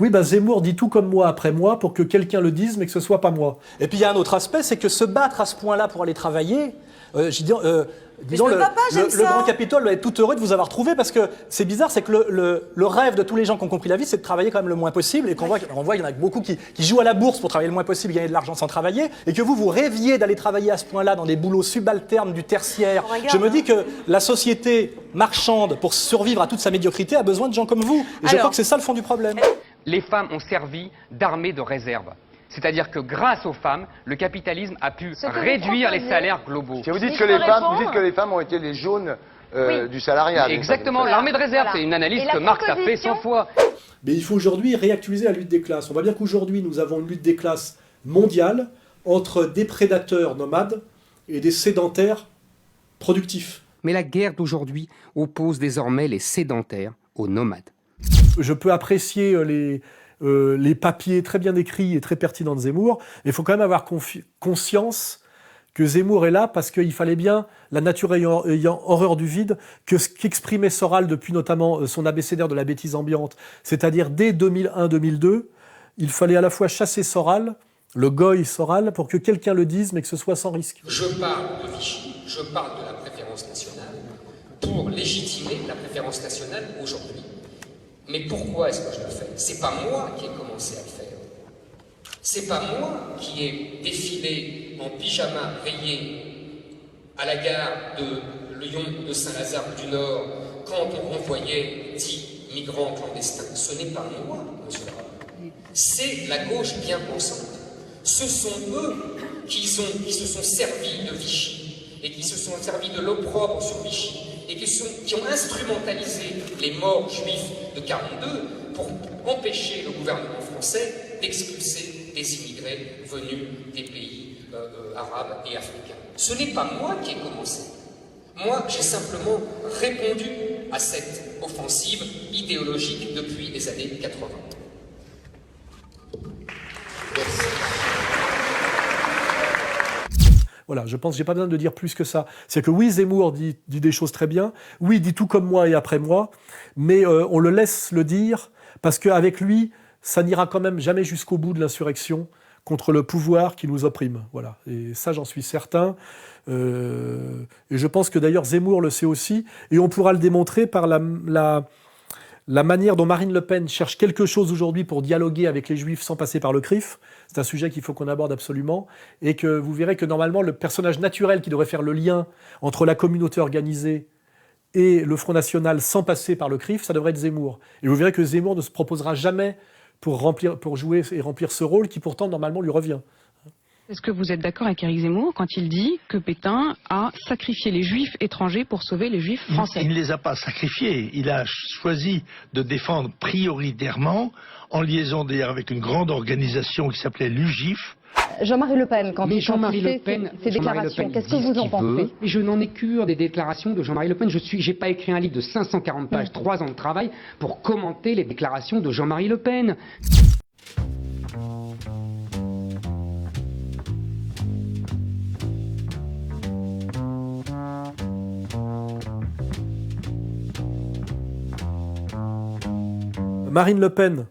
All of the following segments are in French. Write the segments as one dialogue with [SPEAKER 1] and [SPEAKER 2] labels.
[SPEAKER 1] Oui, Zemmour dit tout comme moi après moi pour que quelqu'un le dise, mais que ce soit pas moi.
[SPEAKER 2] Et puis il y a un autre aspect, c'est que se battre à ce point-là pour aller travailler, disons, le Grand Capitole doit être tout heureux de vous avoir trouvé, parce que c'est bizarre, c'est que le rêve de tous les gens qui ont compris la vie, c'est de travailler quand même le moins possible, et qu'on voit qu'il y en a beaucoup qui jouent à la bourse pour travailler le moins possible, gagner de l'argent sans travailler, et que vous rêviez d'aller travailler à ce point-là dans des boulots subalternes du tertiaire. Je me dis que la société marchande, pour survivre à toute sa médiocrité, a besoin de gens comme vous. Et je crois que c'est ça le fond du problème.
[SPEAKER 3] Les femmes ont servi d'armée de réserve. C'est-à-dire que grâce aux femmes, le capitalisme a pu réduire les salaires globaux.
[SPEAKER 4] Si vous dites que les femmes ont été les jaunes du salariat.
[SPEAKER 3] Exactement, l'armée de réserve, c'est une analyse que Marx a fait 100 fois.
[SPEAKER 1] Mais il faut aujourd'hui réactualiser la lutte des classes. On va dire qu'aujourd'hui, nous avons une lutte des classes mondiale entre des prédateurs nomades et des sédentaires productifs.
[SPEAKER 5] Mais la guerre d'aujourd'hui oppose désormais les sédentaires aux nomades.
[SPEAKER 1] Je peux apprécier les papiers très bien écrits et très pertinents de Zemmour, mais il faut quand même avoir conscience que Zemmour est là parce qu'il fallait bien, la nature ayant horreur du vide, que ce qu'exprimait Soral depuis notamment son abécédaire de la bêtise ambiante, c'est-à-dire dès 2001-2002, il fallait à la fois chasser Soral, le goy Soral, pour que quelqu'un le dise, mais que ce soit sans risque.
[SPEAKER 6] Je parle de Vichy, je parle de la préférence nationale pour légitimer la préférence nationale aujourd'hui. Mais pourquoi est-ce que je le fais? C'est pas moi qui ai commencé à le faire. C'est pas moi qui ai défilé en pyjama rayé à la gare de Lyon de Saint-Lazare du Nord quand on renvoyait 10 migrants clandestins. Ce n'est pas moi, monsieur le. C'est la gauche bien pensante. Ce sont eux qui se sont servis de Vichy et qui se sont servis de l'opprobre sur Vichy et qui ont instrumentalisé les morts juifs de 1942 pour empêcher le gouvernement français d'expulser des immigrés venus des pays arabes et africains. Ce n'est pas moi qui ai commencé. Moi, j'ai simplement répondu à cette offensive idéologique depuis les années 80. Merci.
[SPEAKER 1] Voilà, je pense que j'ai pas besoin de dire plus que ça. C'est que oui, Zemmour dit des choses très bien, oui, il dit tout comme moi et après moi, mais on le laisse le dire parce qu'avec lui, ça n'ira quand même jamais jusqu'au bout de l'insurrection contre le pouvoir qui nous opprime. Voilà, et ça, j'en suis certain. Et je pense que d'ailleurs Zemmour le sait aussi, et on pourra le démontrer par la manière dont Marine Le Pen cherche quelque chose aujourd'hui pour dialoguer avec les Juifs sans passer par le CRIF. C'est un sujet qu'il faut qu'on aborde absolument. Et que vous verrez que normalement, le personnage naturel qui devrait faire le lien entre la communauté organisée et le Front National sans passer par le CRIF, ça devrait être Zemmour. Et vous verrez que Zemmour ne se proposera jamais pour jouer et remplir ce rôle qui pourtant normalement lui revient.
[SPEAKER 7] Est-ce que vous êtes d'accord avec Éric Zemmour quand il dit que Pétain a sacrifié les Juifs étrangers pour sauver les Juifs français?
[SPEAKER 8] Il ne les a pas sacrifiés. Il a choisi de défendre prioritairement, en liaison d'ailleurs avec une grande organisation qui s'appelait l'UGIF.
[SPEAKER 9] Jean-Marie Le Pen, quand il fait ces déclarations, qu'est-ce que vous en pensez?
[SPEAKER 5] Je n'en ai cure des déclarations de Jean-Marie Le Pen. J'ai pas écrit un livre de 540 pages, 3 ans de travail, pour commenter les déclarations de Jean-Marie Le Pen.
[SPEAKER 1] Marine Le Pen,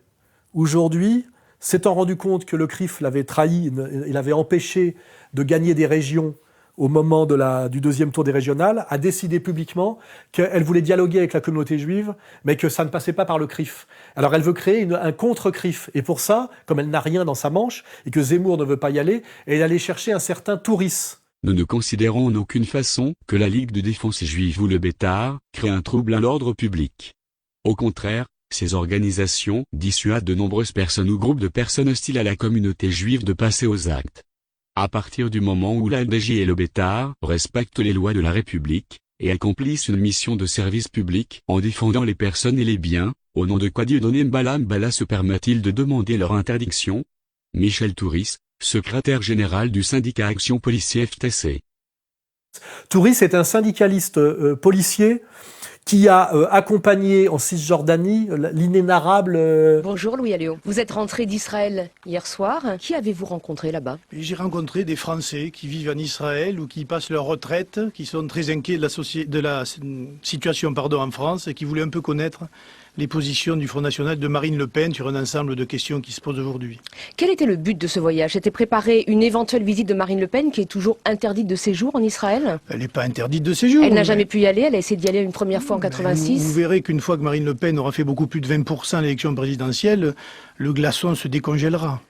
[SPEAKER 1] aujourd'hui, s'étant rendu compte que le CRIF l'avait trahi, il avait empêché de gagner des régions au moment du deuxième tour des régionales, a décidé publiquement qu'elle voulait dialoguer avec la communauté juive, mais que ça ne passait pas par le CRIF. Alors elle veut créer un contre-CRIF. Et pour ça, comme elle n'a rien dans sa manche, et que Zemmour ne veut pas y aller, elle est allée chercher un certain Touris.
[SPEAKER 10] Nous ne considérons en aucune façon que la Ligue de défense juive ou le Bétard crée un trouble à l'ordre public. Au contraire, ces organisations dissuadent de nombreuses personnes ou groupes de personnes hostiles à la communauté juive de passer aux actes. À partir du moment où la LDJ et le Bétard respectent les lois de la République, et accomplissent une mission de service public en défendant les personnes et les biens, au nom de quoi Dieudonné Mbala Mbala se permet-il de demander leur interdiction? Michel Touris, secrétaire général du syndicat Action Policier FTC.
[SPEAKER 1] Touris est un syndicaliste policier qui a accompagné en Cisjordanie l'inénarrable...
[SPEAKER 11] Bonjour Louis Alliot. Vous êtes rentré d'Israël hier soir. Qui avez-vous rencontré là-bas?
[SPEAKER 12] J'ai rencontré des Français qui vivent en Israël ou qui passent leur retraite, qui sont très inquiets de la situation en France et qui voulaient un peu connaître les positions du Front National de Marine Le Pen sur un ensemble de questions qui se posent aujourd'hui.
[SPEAKER 11] Quel était le but de ce voyage? C'était préparer une éventuelle visite de Marine Le Pen, qui est toujours interdite de séjour en Israël?
[SPEAKER 12] Elle n'est pas interdite de séjour.
[SPEAKER 11] Elle n'a jamais pu y aller, elle a essayé d'y aller une première fois en 86.
[SPEAKER 12] Vous verrez qu'une fois que Marine Le Pen aura fait beaucoup plus de 20% à l'élection présidentielle, le glaçon se décongèlera.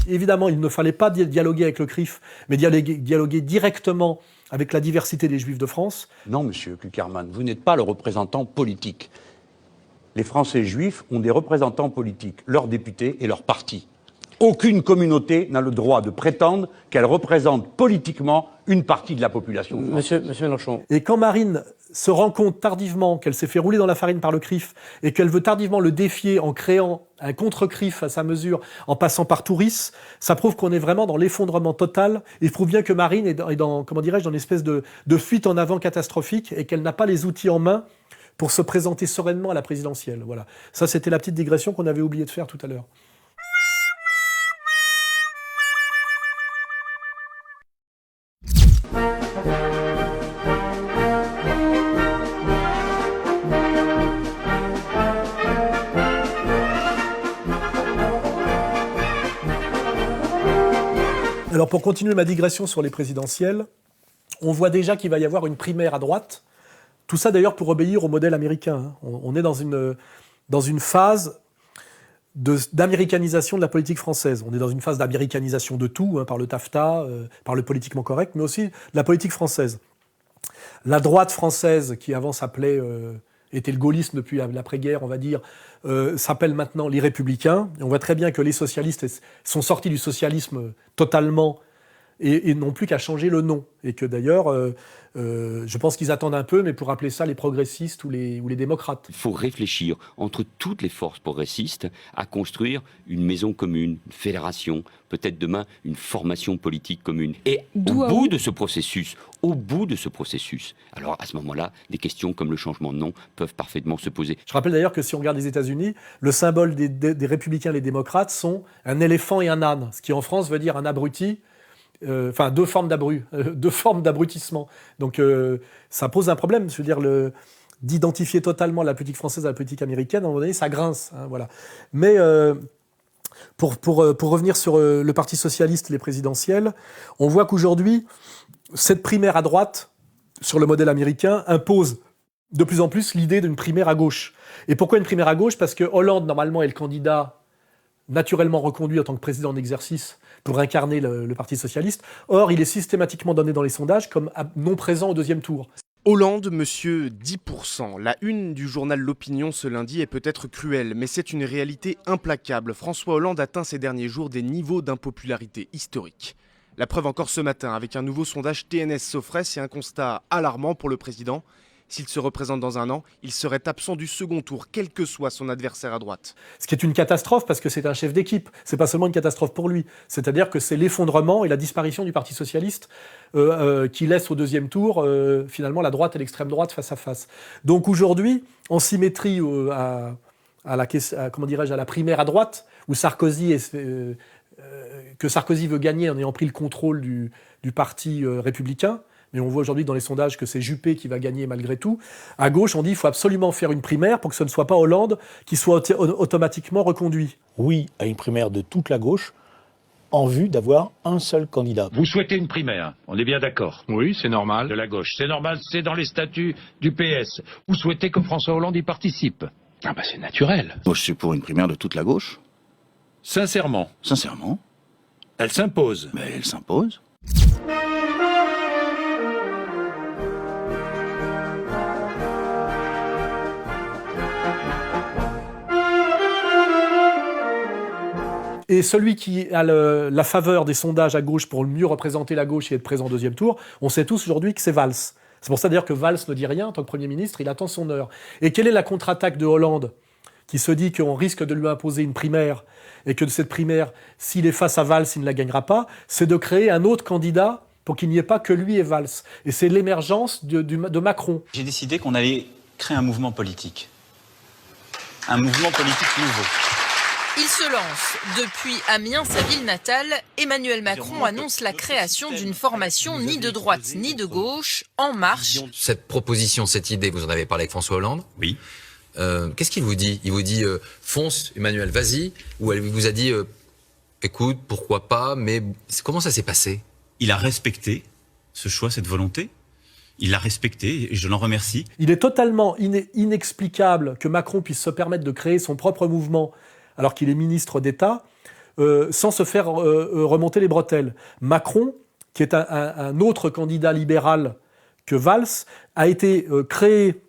[SPEAKER 1] Évidemment, il ne fallait pas dialoguer avec le CRIF, mais dialoguer directement avec la diversité des Juifs de France.
[SPEAKER 13] Non, monsieur Kuckerman, vous n'êtes pas le représentant politique. Les Français juifs ont des représentants politiques, leurs députés et leurs partis. Aucune communauté n'a le droit de prétendre qu'elle représente politiquement une partie de la population française.
[SPEAKER 14] Monsieur Mélenchon.
[SPEAKER 1] Et quand Marine se rend compte tardivement qu'elle s'est fait rouler dans la farine par le CRIF et qu'elle veut tardivement le défier en créant un contre-CRIF à sa mesure, en passant par Touris, ça prouve qu'on est vraiment dans l'effondrement total. Il prouve bien que Marine est dans comment dirais-je, dans une espèce de fuite en avant catastrophique et qu'elle n'a pas les outils en main pour se présenter sereinement à la présidentielle. Voilà. Ça, c'était la petite digression qu'on avait oublié de faire tout à l'heure. Alors pour continuer ma digression sur les présidentielles, on voit déjà qu'il va y avoir une primaire à droite. Tout ça d'ailleurs pour obéir au modèle américain. On est dans une phase d'américanisation de la politique française. On est dans une phase d'américanisation de tout, par le taffetas, par le politiquement correct, mais aussi de la politique française. La droite française, qui avant s'appelait, était le gaullisme depuis l'après-guerre, on va dire, s'appelle maintenant les Républicains. Et on voit très bien que les socialistes sont sortis du socialisme totalement et n'ont plus qu'à changer le nom. Et que d'ailleurs, je pense qu'ils attendent un peu, mais pour appeler ça les progressistes ou les démocrates.
[SPEAKER 15] Il faut réfléchir entre toutes les forces progressistes à construire une maison commune, une fédération, peut-être demain une formation politique commune. Et au bout de ce processus, alors à ce moment-là, des questions comme le changement de nom peuvent parfaitement se poser.
[SPEAKER 1] Je rappelle d'ailleurs que si on regarde les États-Unis, le symbole des républicains et des démocrates sont un éléphant et un âne, ce qui en France veut dire un abruti. Enfin, deux formes d'abrutissement. Donc, ça pose un problème. Je veux dire, d'identifier totalement la politique française à la politique américaine, à un moment donné, ça grince. Voilà. Mais pour revenir sur le Parti socialiste, les présidentielles, on voit qu'aujourd'hui, cette primaire à droite, sur le modèle américain, impose de plus en plus l'idée d'une primaire à gauche. Et pourquoi une primaire à gauche? Parce que Hollande, normalement, est le candidat naturellement reconduit en tant que président en exercice pour incarner le Parti socialiste. Or, il est systématiquement donné dans les sondages comme non présent au deuxième tour.
[SPEAKER 16] Hollande, monsieur 10%. La une du journal L'Opinion ce lundi est peut-être cruelle, mais c'est une réalité implacable. François Hollande atteint ces derniers jours des niveaux d'impopularité historiques. La preuve encore ce matin avec un nouveau sondage TNS Sofres et un constat alarmant pour le président. S'il se représente dans un an, il serait absent du second tour, quel que soit son adversaire à droite.
[SPEAKER 1] Ce qui est une catastrophe parce que c'est un chef d'équipe. C'est pas seulement une catastrophe pour lui. C'est-à-dire que c'est l'effondrement et la disparition du Parti socialiste qui laisse au deuxième tour finalement la droite et l'extrême droite face à face. Donc aujourd'hui, en symétrie à la primaire à droite, où Sarkozy que Sarkozy veut gagner en ayant pris le contrôle du parti républicain. Mais on voit aujourd'hui dans les sondages que c'est Juppé qui va gagner malgré tout. À gauche, on dit qu'il faut absolument faire une primaire pour que ce ne soit pas Hollande qui soit automatiquement reconduit.
[SPEAKER 17] Oui à une primaire de toute la gauche en vue d'avoir un seul candidat.
[SPEAKER 18] Vous souhaitez une primaire, on est bien d'accord.
[SPEAKER 19] Oui, c'est normal.
[SPEAKER 18] De la gauche, c'est normal, c'est dans les statuts du PS. Vous souhaitez que François Hollande y participe?
[SPEAKER 19] Ah bah c'est naturel.
[SPEAKER 20] Moi, je suis pour une primaire de toute la gauche.
[SPEAKER 18] Sincèrement?
[SPEAKER 20] Sincèrement.
[SPEAKER 18] Elle s'impose?
[SPEAKER 20] Mais elle s'impose.
[SPEAKER 1] Et celui qui a la faveur des sondages à gauche pour mieux représenter la gauche et être présent au deuxième tour, on sait tous aujourd'hui que c'est Valls. C'est pour ça d'ailleurs que Valls ne dit rien en tant que Premier ministre, il attend son heure. Et quelle est la contre-attaque de Hollande qui se dit qu'on risque de lui imposer une primaire et que de cette primaire, s'il est face à Valls, il ne la gagnera pas, c'est de créer un autre candidat pour qu'il n'y ait pas que lui et Valls. Et c'est l'émergence de Macron.
[SPEAKER 21] J'ai décidé qu'on allait créer un mouvement politique. Un mouvement politique nouveau.
[SPEAKER 22] Il se lance. Depuis Amiens, sa ville natale, Emmanuel Macron annonce la création d'une formation ni de droite ni de gauche, En Marche.
[SPEAKER 23] Cette proposition, cette idée, vous en avez parlé avec François Hollande?
[SPEAKER 18] Oui.
[SPEAKER 2] qu'est-ce qu'il vous dit? Il vous dit fonce Emmanuel, vas-y, ou elle vous a dit écoute, pourquoi pas, mais comment ça s'est passé?
[SPEAKER 21] Il a respecté ce choix, cette volonté. Il l'a respecté et je l'en remercie.
[SPEAKER 1] Il est totalement inexplicable que Macron puisse se permettre de créer son propre mouvement alors qu'il est ministre d'État sans se faire remonter les bretelles. Macron, qui est un autre candidat libéral que Valls, a été créé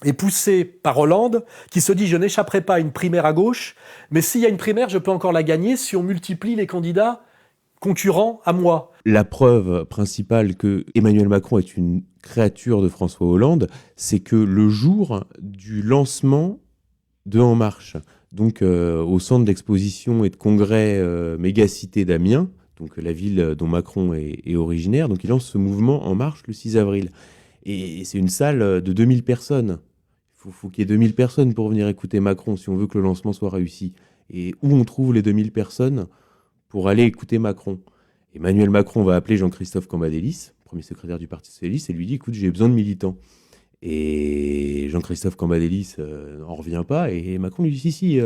[SPEAKER 1] et poussé par Hollande, qui se dit « je n'échapperai pas à une primaire à gauche, mais s'il y a une primaire, je peux encore la gagner si on multiplie les candidats concurrents à moi ».
[SPEAKER 14] La preuve principale que Emmanuel Macron est une créature de François Hollande, c'est que le jour du lancement de En Marche, donc au centre d'exposition et de congrès Mégacité d'Amiens, donc la ville dont Macron est originaire, donc il lance ce mouvement En Marche le 6 avril. Et c'est une salle de 2000 personnes. Il faut qu'il y ait 2000 personnes pour venir écouter Macron si on veut que le lancement soit réussi. Et où on trouve les 2000 personnes pour aller écouter Macron? Emmanuel Macron va appeler Jean-Christophe Cambadélis, premier secrétaire du Parti socialiste, et lui dit « écoute, j'ai besoin de militants ». Et Jean-Christophe Cambadélis n'en revient pas, et Macron lui dit « si,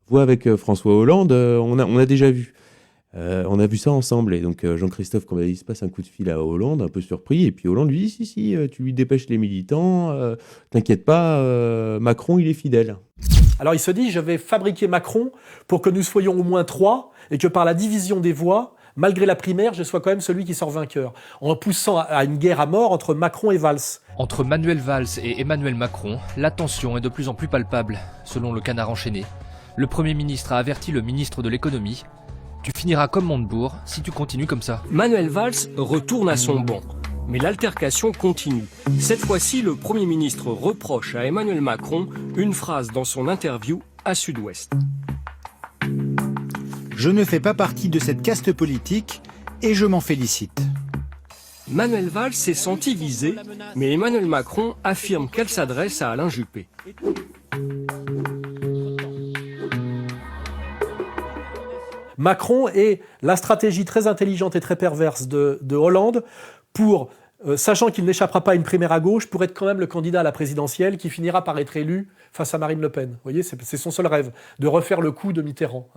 [SPEAKER 14] vois avec François Hollande, on a déjà vu. On a vu ça ensemble ». Et donc Jean-Christophe Cambadélis passe un coup de fil à Hollande, un peu surpris, et puis Hollande lui dit « si, tu lui dépêches les militants, t'inquiète pas, Macron, il est fidèle ».
[SPEAKER 1] Alors il se dit « je vais fabriquer Macron pour que nous soyons au moins 3, et que par la division des voix, malgré la primaire, je sois quand même celui qui sort vainqueur, en poussant à une guerre à mort entre Macron et Valls. »
[SPEAKER 23] Entre Manuel Valls et Emmanuel Macron, la tension est de plus en plus palpable. Selon le Canard enchaîné, le Premier ministre a averti le ministre de l'économie « Tu finiras comme Montebourg si tu continues comme ça ».
[SPEAKER 24] Manuel Valls retourne à son banc. Mais l'altercation continue. Cette fois-ci, le Premier ministre reproche à Emmanuel Macron une phrase dans son interview à Sud-Ouest.
[SPEAKER 25] Je ne fais pas partie de cette caste politique et je m'en félicite.
[SPEAKER 24] Manuel Valls s'est senti visé, mais Emmanuel Macron affirme qu'elle s'adresse à Alain Juppé.
[SPEAKER 1] Macron et la stratégie très intelligente et très perverse de Hollande pour, sachant qu'il n'échappera pas à une primaire à gauche, pour être quand même le candidat à la présidentielle qui finira par être élu face à Marine Le Pen. Vous voyez, c'est son seul rêve, de refaire le coup de Mitterrand.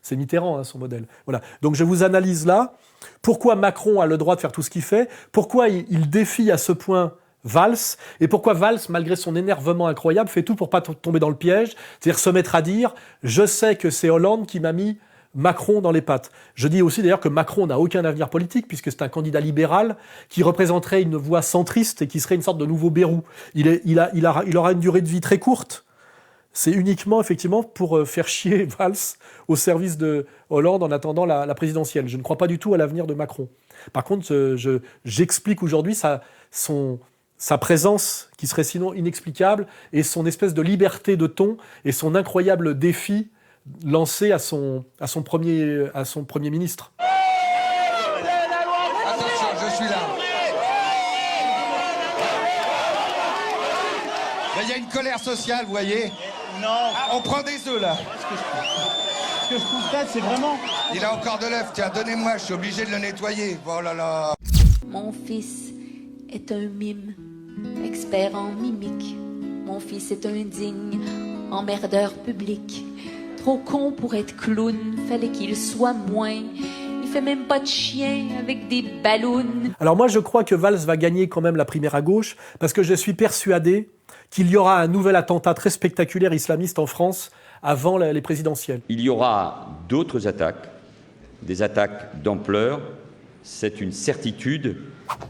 [SPEAKER 1] C'est Mitterrand, son modèle. Voilà. Donc je vous analyse là. Pourquoi Macron a le droit de faire tout ce qu'il fait? Pourquoi il défie à ce point Valls? Et pourquoi Valls, malgré son énervement incroyable, fait tout pour pas tomber dans le piège? C'est-à-dire se mettre à dire « je sais que c'est Hollande qui m'a mis Macron dans les pattes ». Je dis aussi d'ailleurs que Macron n'a aucun avenir politique puisque c'est un candidat libéral qui représenterait une voix centriste et qui serait une sorte de nouveau Bayrou. Il aura une durée de vie très courte. C'est uniquement effectivement pour faire chier Valls au service de Hollande en attendant la présidentielle. Je ne crois pas du tout à l'avenir de Macron. Par contre, j'explique aujourd'hui sa présence qui serait sinon inexplicable et son espèce de liberté de ton et son incroyable défi lancé à son premier ministre.
[SPEAKER 4] Attention, je suis là. Il y a une colère sociale, vous voyez. Non. On prend des œufs, là.
[SPEAKER 25] Ce que je constate, c'est vraiment...
[SPEAKER 4] Il a encore de l'œuf, tiens, donnez-moi, je suis obligé de le nettoyer. Oh là là.
[SPEAKER 26] Mon fils est un mime, expert en mimique. Mon fils est un digne emmerdeur public. Trop con pour être clown, fallait qu'il soit moins. Il fait même pas de chien avec des ballons.
[SPEAKER 1] Alors moi, je crois que Valls va gagner quand même la primaire à gauche, parce que je suis persuadé qu'il y aura un nouvel attentat très spectaculaire islamiste en France avant les présidentielles.
[SPEAKER 15] Il y aura d'autres attaques, des attaques d'ampleur, c'est une certitude.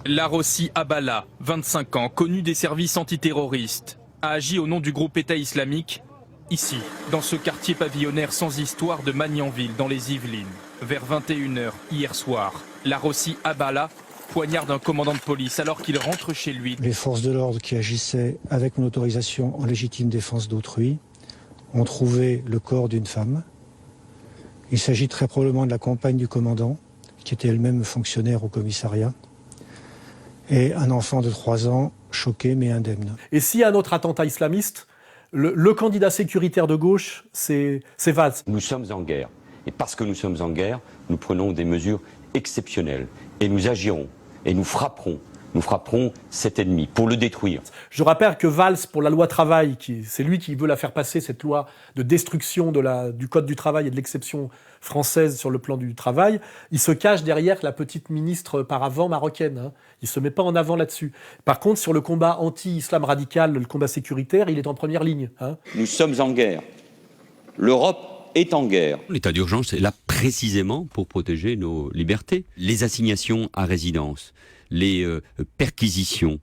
[SPEAKER 27] Larossi Abala, 25 ans, connu des services antiterroristes, a agi au nom du groupe État islamique, ici, dans ce quartier pavillonnaire sans histoire de Magnanville, dans les Yvelines, vers 21h hier soir. Larossi Abala poignarde un commandant de police alors qu'il rentre chez lui.
[SPEAKER 28] Les forces de l'ordre qui agissaient avec mon autorisation en légitime défense d'autrui ont trouvé le corps d'une femme. Il s'agit très probablement de la compagne du commandant, qui était elle-même fonctionnaire au commissariat, et un enfant de 3 ans, choqué mais indemne.
[SPEAKER 1] Et s'il y a un autre attentat islamiste, le candidat sécuritaire de gauche, c'est Valls.
[SPEAKER 15] Nous sommes en guerre. Et parce que nous sommes en guerre, nous prenons des mesures exceptionnelles. Et nous agirons et nous frapperons nous frapperons cet ennemi pour le détruire.
[SPEAKER 1] Je rappelle que Valls, pour la loi travail, c'est lui qui veut la faire passer, cette loi de destruction du Code du travail et de l'exception française sur le plan du travail, il se cache derrière la petite ministre par avant marocaine. Hein. Il ne se met pas en avant là-dessus. Par contre, sur le combat anti-islam radical, le combat sécuritaire, il est en première ligne. Hein.
[SPEAKER 15] Nous sommes en guerre. L'Europe est en guerre. L'état d'urgence est là précisément pour protéger nos libertés. Les assignations à résidence, les perquisitions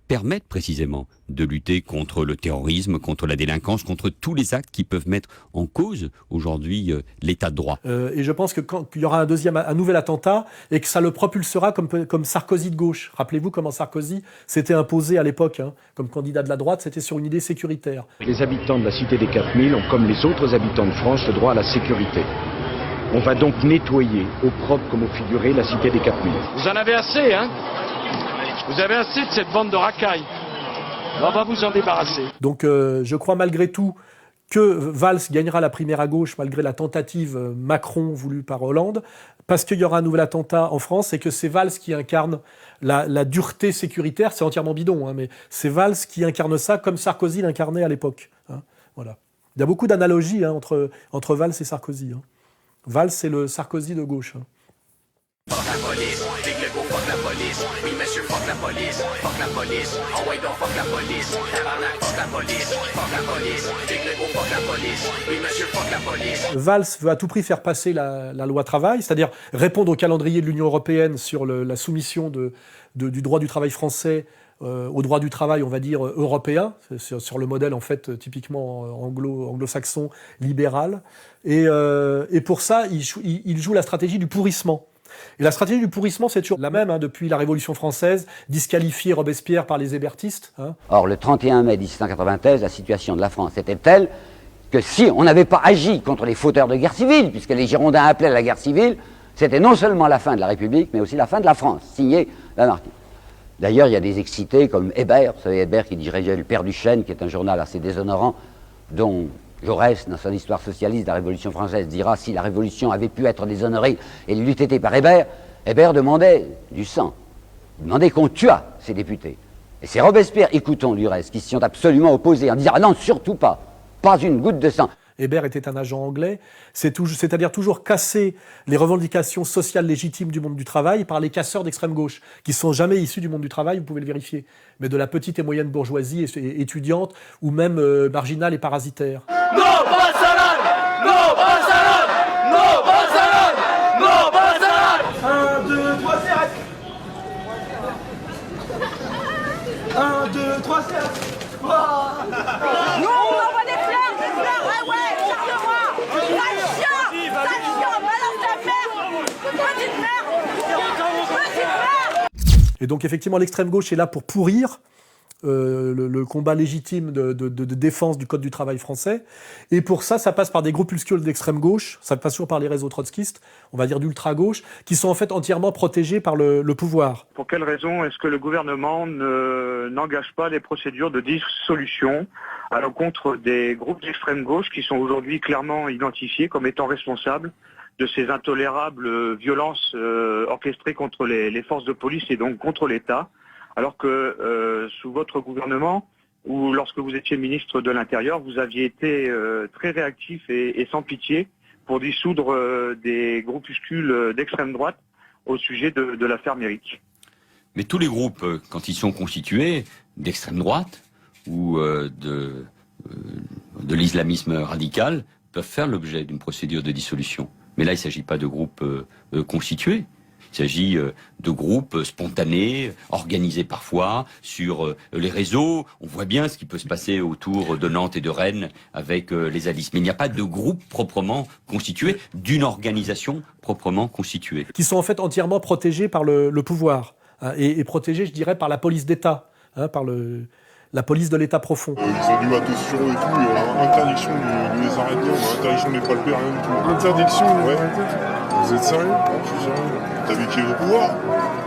[SPEAKER 15] permettent précisément de lutter contre le terrorisme, contre la délinquance, contre tous les actes qui peuvent mettre en cause aujourd'hui l'état de droit.
[SPEAKER 1] Et je pense qu'il y aura un nouvel attentat et que ça le propulsera comme Sarkozy de gauche. Rappelez-vous comment Sarkozy s'était imposé à l'époque comme candidat de la droite, c'était sur une idée sécuritaire.
[SPEAKER 24] Les habitants de la cité des 4000 ont, comme les autres habitants de France, le droit à la sécurité. On va donc nettoyer, au propre comme au figuré, la cité des 4000.
[SPEAKER 18] Vous en avez assez, hein? Vous avez assez de cette bande de racailles. On va vous en débarrasser.
[SPEAKER 1] Donc je crois malgré tout que Valls gagnera la primaire à gauche malgré la tentative Macron voulue par Hollande, parce qu'il y aura un nouvel attentat en France et que c'est Valls qui incarne la dureté sécuritaire. C'est entièrement bidon, hein, mais c'est Valls qui incarne ça comme Sarkozy l'incarnait à l'époque. Hein, voilà. Il y a beaucoup d'analogies entre Valls et Sarkozy. Hein. Valls, c'est le Sarkozy de gauche. Hein.
[SPEAKER 3] Fuck la police, big le go fuck la police. Oui monsieur fuck la police, fuck la police. Oh ouais donc fuck la police, tabarnak fuck la police, fuck la police, big le go fuck la police. Oui monsieur fuck la police.
[SPEAKER 1] Valls veut à tout prix faire passer la loi travail, c'est-à-dire répondre au calendrier de l'Union européenne sur la soumission du droit du travail français au droit du travail, on va dire, européen, sur le modèle en fait typiquement anglo-saxon, libéral. Et pour ça, il joue la stratégie du pourrissement. Et la stratégie du pourrissement, c'est toujours la même depuis la Révolution française, disqualifier Robespierre par les hébertistes. Hein.
[SPEAKER 5] Or, le 31 mai 1793, la situation de la France était telle que si on n'avait pas agi contre les fauteurs de guerre civile, puisque les Girondins appelaient à la guerre civile, c'était non seulement la fin de la République, mais aussi la fin de la France, signé Lamartine. D'ailleurs, il y a des excités comme Hébert, vous savez, Hébert qui dirigeait le Père du Chêne, qui est un journal assez déshonorant, dont Jaurès, dans son histoire socialiste de la Révolution française, dira si la Révolution avait pu être déshonorée et l'eût été par Hébert, Hébert demandait du sang, il demandait qu'on tuât ses députés. Et c'est Robespierre, écoutons du reste, qui s'y sont absolument opposés en disant ah non, surtout pas une goutte de sang.
[SPEAKER 1] Hébert était un agent anglais, c'est-à-dire toujours casser les revendications sociales légitimes du monde du travail par les casseurs d'extrême gauche, qui ne sont jamais issus du monde du travail, vous pouvez le vérifier, mais de la petite et moyenne bourgeoisie étudiante ou même marginale et parasitaire.
[SPEAKER 3] Non, pas salade! Non, pas salade! Non, pas salade! Non, pas salade! 1, 2, 3, c'est 1, 2, 3, c'est
[SPEAKER 6] Non, on envoie des fleurs, ah ouais, charge-moi! Sale chien, balance ta merde! Petite merde!
[SPEAKER 1] Et donc effectivement, l'extrême gauche est là pour pourrir le combat légitime de défense du Code du travail français. Et pour ça, ça passe par des groupuscules d'extrême gauche, ça passe toujours par les réseaux trotskistes, on va dire d'ultra-gauche, qui sont en fait entièrement protégés par le pouvoir.
[SPEAKER 7] Pour quelle raison est-ce que le gouvernement n'engage pas les procédures de dissolution à l'encontre des groupes d'extrême gauche qui sont aujourd'hui clairement identifiés comme étant responsables de ces intolérables violences orchestrées contre les forces de police et donc contre l'État, alors que sous votre gouvernement, ou lorsque vous étiez ministre de l'Intérieur, vous aviez été très réactif et sans pitié pour dissoudre des groupuscules d'extrême droite au sujet de l'affaire Méric.
[SPEAKER 15] Mais tous les groupes, quand ils sont constitués d'extrême droite ou de l'islamisme radical, peuvent faire l'objet d'une procédure de dissolution. Mais là, il ne s'agit pas de groupes constitués. Il s'agit de groupes spontanés, organisés parfois sur les réseaux. On voit bien ce qui peut se passer autour de Nantes et de Rennes avec les zadistes. Mais il n'y a pas de groupe proprement constitué, d'une organisation proprement constituée.
[SPEAKER 1] Qui sont en fait entièrement protégés par le pouvoir, hein, et protégés, je dirais, par la police d'État, hein, par la police de l'État profond.
[SPEAKER 8] Ils ont du matos sur eux et tout, interdiction de les arrêter, interdiction de les palper, rien du tout. Interdiction, ouais. Vous êtes sérieux? Je suis sérieux. T'as vu qui est au pouvoir?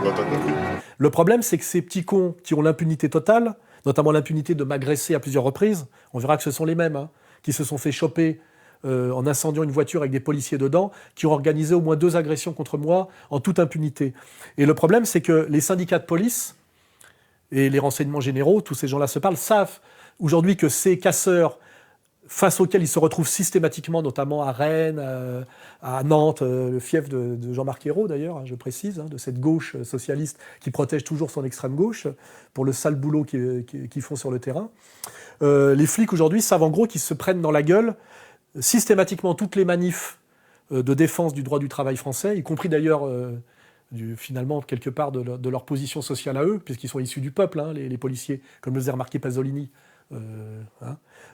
[SPEAKER 8] Bah t'as compris.
[SPEAKER 1] Le problème, c'est que ces petits cons qui ont l'impunité totale, notamment l'impunité de m'agresser à plusieurs reprises, on verra que ce sont les mêmes, hein, qui se sont fait choper en incendiant une voiture avec des policiers dedans, qui ont organisé au moins 2 agressions contre moi en toute impunité. Et le problème, c'est que les syndicats de police et les renseignements généraux, tous ces gens-là se parlent, savent aujourd'hui que ces casseurs, face auxquels ils se retrouvent systématiquement, notamment à Rennes, à Nantes, le fief de Jean-Marc Ayrault d'ailleurs, hein, je précise, hein, de cette gauche socialiste qui protège toujours son extrême gauche pour le sale boulot qu'ils font sur le terrain. Les flics aujourd'hui savent en gros qu'ils se prennent dans la gueule systématiquement toutes les manifs de défense du droit du travail français, y compris d'ailleurs finalement quelque part de leur position sociale à eux, puisqu'ils sont issus du peuple, hein, les policiers, comme le faisait remarquer Pasolini.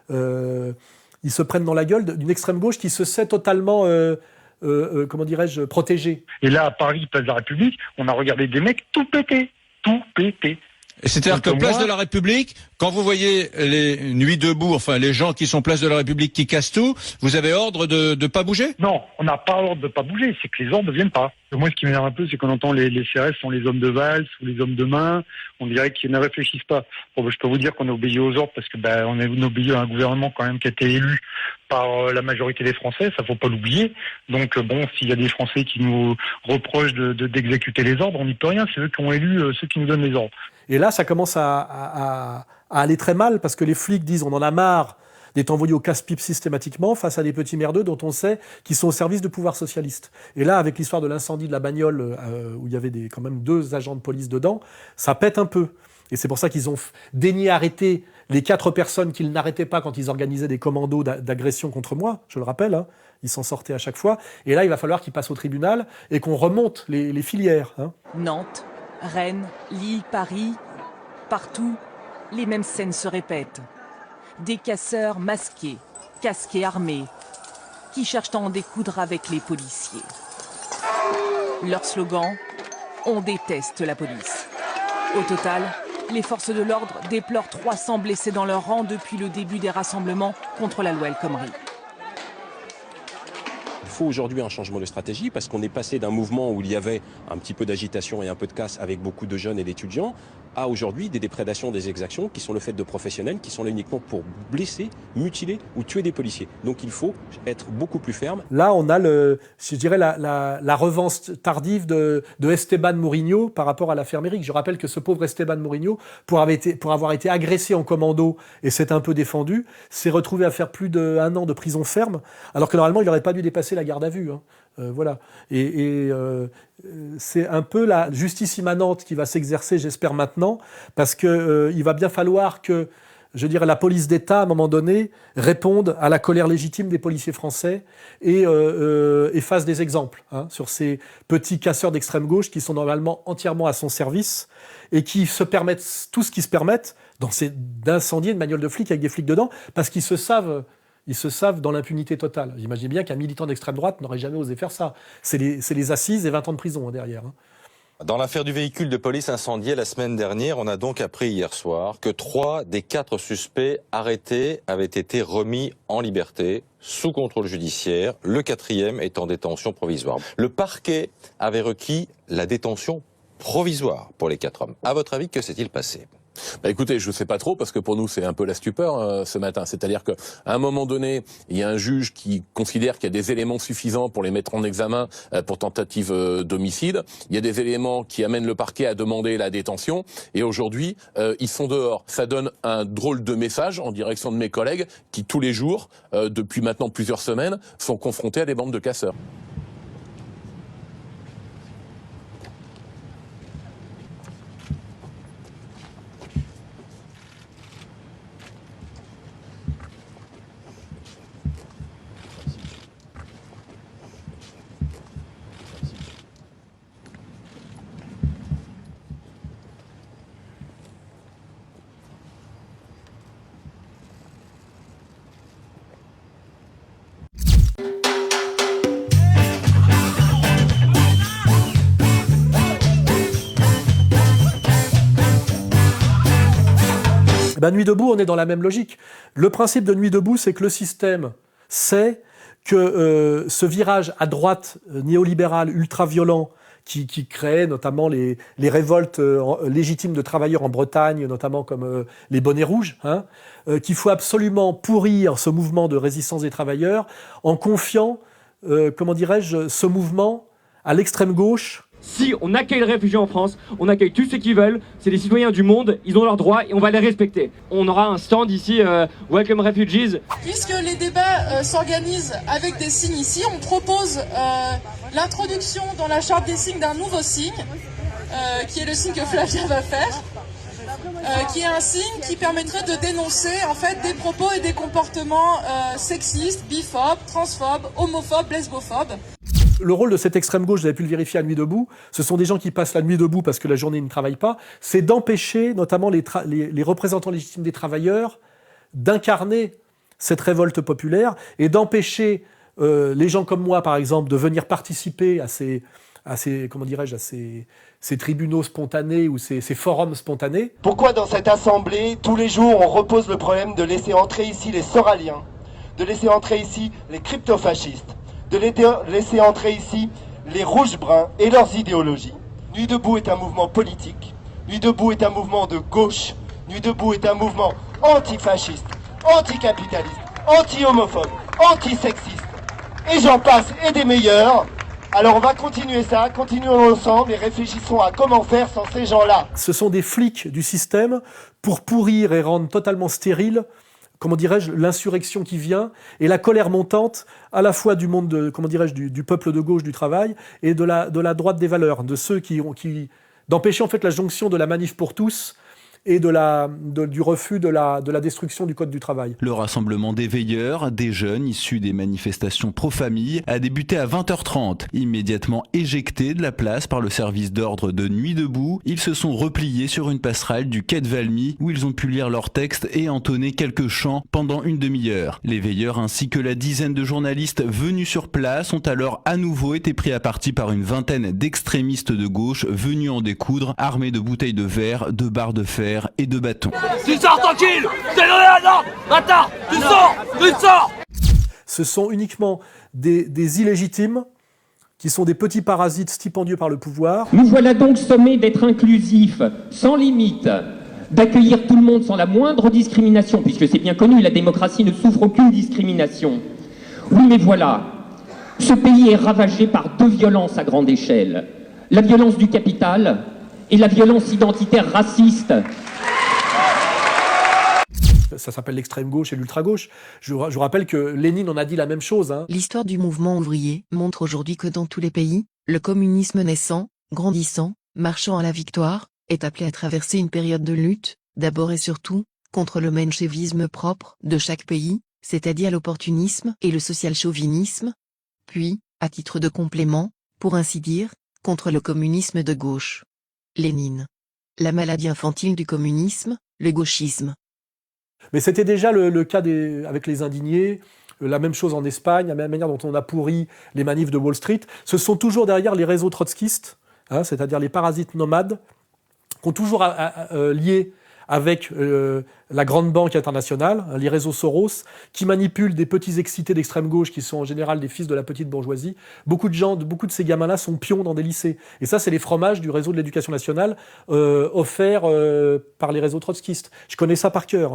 [SPEAKER 1] Ils se prennent dans la gueule d'une extrême gauche qui se sait totalement, comment dirais-je, protégée.
[SPEAKER 9] Et là, à Paris, place de la République, on a regardé des mecs tout pétés.
[SPEAKER 10] C'est-à-dire que place de la République, quand vous voyez les nuits debout, enfin les gens qui sont place de la République qui cassent tout, vous avez ordre de pas bouger?
[SPEAKER 9] Non, on n'a pas ordre de pas bouger, c'est que les ordres ne viennent pas. Moi, ce qui m'énerve un peu, c'est qu'on entend les CRS sont les hommes de valse ou les hommes de main. On dirait qu'ils ne réfléchissent pas. Bon, je peux vous dire qu'on obéit aux ordres parce que on obéit à un gouvernement quand même qui a été élu par la majorité des Français, ça faut pas l'oublier. Donc bon, s'il y a des Français qui nous reprochent d'exécuter les ordres, on n'y peut rien. C'est eux qui ont élu ceux qui nous donnent les ordres.
[SPEAKER 1] Et là, ça commence à aller très mal parce que les flics disent on en a marre d'être envoyés au casse-pipe systématiquement face à des petits merdeux dont on sait qu'ils sont au service de pouvoir socialiste. Et là, avec l'histoire de l'incendie de la bagnole où il y avait quand même 2 agents de police dedans, ça pète un peu. Et c'est pour ça qu'ils ont daigné arrêter les 4 personnes qu'ils n'arrêtaient pas quand ils organisaient des commandos d'agression contre moi, je le rappelle, hein, ils s'en sortaient à chaque fois. Et là, il va falloir qu'ils passent au tribunal et qu'on remonte les filières. Hein.
[SPEAKER 11] Nantes, Rennes, Lille, Paris, partout, les mêmes scènes se répètent. Des casseurs masqués, casqués armés, qui cherchent à en découdre avec les policiers. Leur slogan, on déteste la police. Au total, les forces de l'ordre déplorent 300 blessés dans leur rang depuis le début des rassemblements contre la loi El Khomri.
[SPEAKER 12] Il faut aujourd'hui un changement de stratégie parce qu'on est passé d'un mouvement où il y avait un petit peu d'agitation et un peu de casse avec beaucoup de jeunes et d'étudiants à aujourd'hui des déprédations, des exactions qui sont le fait de professionnels qui sont là uniquement pour blesser, mutiler ou tuer des policiers. Donc il faut être beaucoup plus ferme.
[SPEAKER 1] Là, on a je dirais la revanche tardive de Esteban Mourinho par rapport à l'affaire Méric. Je rappelle que ce pauvre Esteban Mourinho, pour avoir été agressé en commando et s'est un peu défendu, s'est retrouvé à faire plus d'1 an de prison ferme, alors que normalement il n'aurait pas dû dépasser la garde à vue. Hein. Voilà. Et c'est un peu la justice immanente qui va s'exercer, j'espère maintenant, parce que il va bien falloir que, je dirais, la police d'État, à un moment donné, réponde à la colère légitime des policiers français et fasse des exemples sur ces petits casseurs d'extrême gauche qui sont normalement entièrement à son service et qui se permettent tout ce qu'ils se permettent d'incendier une bagnole de flics avec des flics dedans, parce qu'ils se savent dans l'impunité totale. J'imaginez bien qu'un militant d'extrême droite n'aurait jamais osé faire ça. C'est les assises et 20 ans de prison derrière. Hein.
[SPEAKER 13] Dans l'affaire du véhicule de police incendié la semaine dernière, on a donc appris hier soir que 3 des 4 suspects arrêtés avaient été remis en liberté, sous contrôle judiciaire, le 4e est en détention provisoire. Le parquet avait requis la détention provisoire pour les 4 hommes. À votre avis, que s'est-il passé ?
[SPEAKER 16] Écoutez, je ne sais pas trop, parce que pour nous, c'est un peu la stupeur ce matin. C'est-à-dire qu'à un moment donné, il y a un juge qui considère qu'il y a des éléments suffisants pour les mettre en examen pour tentative d'homicide. Il y a des éléments qui amènent le parquet à demander la détention. Et aujourd'hui, ils sont dehors. Ça donne un drôle de message en direction de mes collègues qui, tous les jours, depuis maintenant plusieurs semaines, sont confrontés à des bandes de casseurs.
[SPEAKER 1] Nuit debout, on est dans la même logique. Le principe de Nuit debout, c'est que le système sait que ce virage à droite néolibéral ultra-violent qui crée notamment les révoltes légitimes de travailleurs en Bretagne, notamment comme les bonnets rouges, qu'il faut absolument pourrir ce mouvement de résistance des travailleurs en confiant, ce mouvement à l'extrême gauche
[SPEAKER 2] Si on accueille les réfugiés en France, on accueille tous ceux qui veulent, c'est des citoyens du monde, ils ont leurs droits et on va les respecter. On aura un stand ici, Welcome Refugees.
[SPEAKER 14] Puisque les débats s'organisent avec des signes ici, on propose l'introduction dans la charte des signes d'un nouveau signe, qui est le signe que Flavia va faire, qui est un signe qui permettrait de dénoncer en fait des propos et des comportements sexistes, biphobes, transphobes, homophobes, lesbophobes.
[SPEAKER 1] Le rôle de cette extrême gauche, vous avez pu le vérifier à Nuit debout, ce sont des gens qui passent la nuit debout parce que la journée ils ne travaillent pas, c'est d'empêcher notamment les représentants légitimes des travailleurs d'incarner cette révolte populaire et d'empêcher les gens comme moi, par exemple, de venir participer à ces tribunaux spontanés ou ces forums spontanés.
[SPEAKER 17] Pourquoi dans cette assemblée, tous les jours, on repose le problème de laisser entrer ici les soraliens, de laisser entrer ici les cryptofascistes, de laisser entrer ici les rouges-bruns et leurs idéologies. Nuit debout est un mouvement politique, Nuit debout est un mouvement de gauche, Nuit debout est un mouvement antifasciste, anticapitaliste, anti-homophobe, antisexiste, et j'en passe et des meilleurs. Alors on va continuer ça, continuons ensemble et réfléchissons à comment faire sans ces gens-là.
[SPEAKER 1] Ce sont des flics du système pour pourrir et rendre totalement stérile, comment dirais-je, l'insurrection qui vient et la colère montante à la fois du monde, du peuple de gauche du travail et de la droite des valeurs, de ceux d'empêcher en fait la jonction de la manif pour tous et du refus de la destruction du Code du travail.
[SPEAKER 19] Le rassemblement des veilleurs, des jeunes issus des manifestations pro-famille, a débuté à 20h30. Immédiatement éjectés de la place par le service d'ordre de Nuit debout, ils se sont repliés sur une passerelle du quai de Valmy où ils ont pu lire leurs textes et entonner quelques chants pendant une demi-heure. Les veilleurs ainsi que la dizaine de journalistes venus sur place ont alors à nouveau été pris à partie par une vingtaine d'extrémistes de gauche venus en découdre, armés de bouteilles de verre, de barres de fer et de bâtons.
[SPEAKER 18] Tu sors tranquille. C'est le non, bâtard. Tu sors.
[SPEAKER 1] Ce sont uniquement des illégitimes qui sont des petits parasites stipendieux par le pouvoir.
[SPEAKER 2] Nous voilà donc sommés d'être inclusifs, sans limite, d'accueillir tout le monde sans la moindre discrimination, puisque c'est bien connu, la démocratie ne souffre aucune discrimination. Oui, mais voilà, ce pays est ravagé par deux violences à grande échelle. La violence du capital et la violence identitaire raciste.
[SPEAKER 1] Ça s'appelle l'extrême gauche et l'ultra-gauche. Je rappelle que Lénine en a dit la même chose.
[SPEAKER 20] L'histoire du mouvement ouvrier montre aujourd'hui que dans tous les pays, le communisme naissant, grandissant, marchant à la victoire, est appelé à traverser une période de lutte, d'abord et surtout, contre le menchevisme propre de chaque pays, c'est-à-dire l'opportunisme et le social-chauvinisme, puis, à titre de complément, pour ainsi dire, contre le communisme de gauche. Lénine. La maladie infantile du communisme, le gauchisme.
[SPEAKER 1] Mais c'était déjà le cas avec les indignés, la même chose en Espagne, la même manière dont on a pourri les manifs de Wall Street. Ce sont toujours derrière les réseaux trotskistes, c'est-à-dire les parasites nomades, qui ont toujours lié avec la grande banque internationale, les réseaux Soros, qui manipulent des petits excités d'extrême gauche qui sont en général des fils de la petite bourgeoisie. Beaucoup de ces gamins-là sont pions dans des lycées. Et ça, c'est les fromages du réseau de l'éducation nationale offerts par les réseaux trotskistes. Je connais ça par cœur,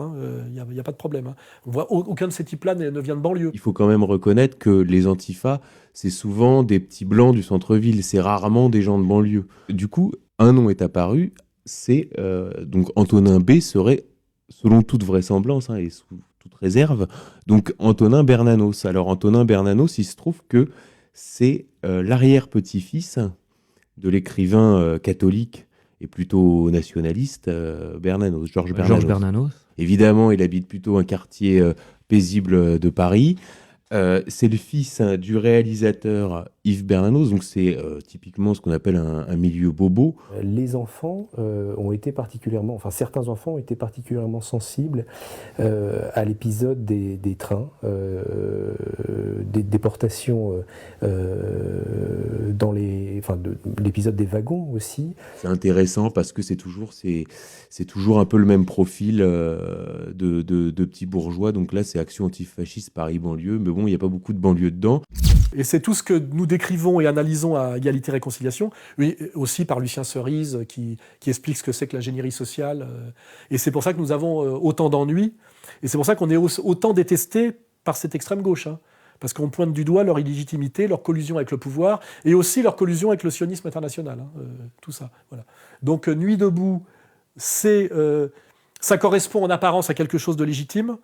[SPEAKER 1] il n'y a pas de problème. On voit aucun de ces types-là ne vient de banlieue.
[SPEAKER 21] Il faut quand même reconnaître que les antifas, c'est souvent des petits blancs du centre-ville, c'est rarement des gens de banlieue. Du coup, un nom est apparu, c'est donc Antonin B serait, selon toute vraisemblance et sous toute réserve, donc Antonin Bernanos. Alors Antonin Bernanos, il se trouve que c'est l'arrière-petit-fils de l'écrivain catholique et plutôt nationaliste Bernanos, Georges Bernanos. Évidemment, il habite plutôt un quartier paisible de Paris. C'est le fils du réalisateur Yves Bernanos, donc c'est typiquement ce qu'on appelle un milieu bobo.
[SPEAKER 22] Les enfants ont été particulièrement, certains enfants ont été particulièrement sensibles à l'épisode des trains, des déportations l'épisode des wagons aussi.
[SPEAKER 21] C'est intéressant parce que c'est toujours un peu le même profil de petits bourgeois. Donc là, c'est Action antifasciste Paris banlieue, mais bon, il n'y a pas beaucoup de banlieue dedans.
[SPEAKER 1] Et c'est tout ce que nous décrivons et analysons à Égalité Réconciliation, oui, aussi par Lucien Cerise qui explique ce que c'est que l'ingénierie sociale. Et c'est pour ça que nous avons autant d'ennuis, et c'est pour ça qu'on est autant détesté par cette extrême gauche. parce qu'on pointe du doigt leur illégitimité, leur collusion avec le pouvoir, et aussi leur collusion avec le sionisme international, tout ça. Voilà. Donc Nuit debout, ça correspond en apparence à quelque chose de légitime,